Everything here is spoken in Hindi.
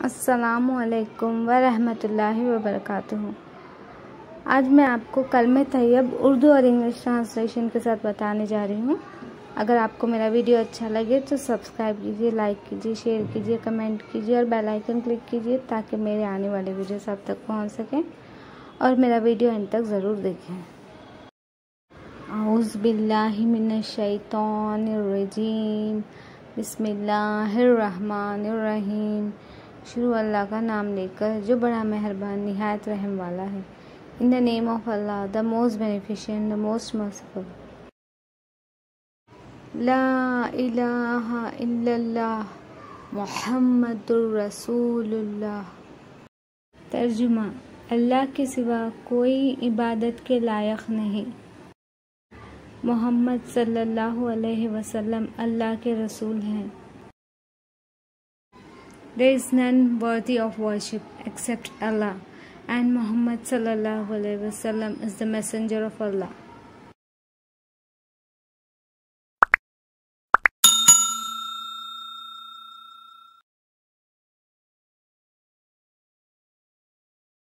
अस्सलामुअलैकुम वरहमतुल्लाहि वबरकातुहू। आज मैं आपको कलमे तैयब उर्दू और इंग्लिश ट्रांसलेशन के साथ बताने जा रही हूँ। अगर आपको मेरा वीडियो अच्छा लगे तो सब्सक्राइब कीजिए, लाइक कीजिए, शेयर कीजिए, कमेंट कीजिए और बेल आइकन क्लिक कीजिए ताकि मेरे आने वाले वीडियोस आप तक पहुँच सकें और मेरा वीडियो अंत तक ज़रूर देखें। औज़ु बिल्लाहि मिनश शैतानिर रजीम, बिस्मिल्लाहिर्रहमानिर्रहीम। शुरू अल्लाह का नाम लेकर जो बड़ा मेहरबान निहायत रहम वाला है। In the name of Allah the most beneficent the most merciful. ला इलाहा इल्लल्लाह मुहम्मदुर रसूलुल्लाह। तर्जुमा, अल्लाह के सिवा कोई इबादत के लायक नहीं। मोहम्मद सल्लल्लाहु अलैहि वसल्लम अल्लाह के रसूल हैं। There is none worthy of worship except Allah, and Muhammad sallallahu alaihi wasallam is the messenger of Allah.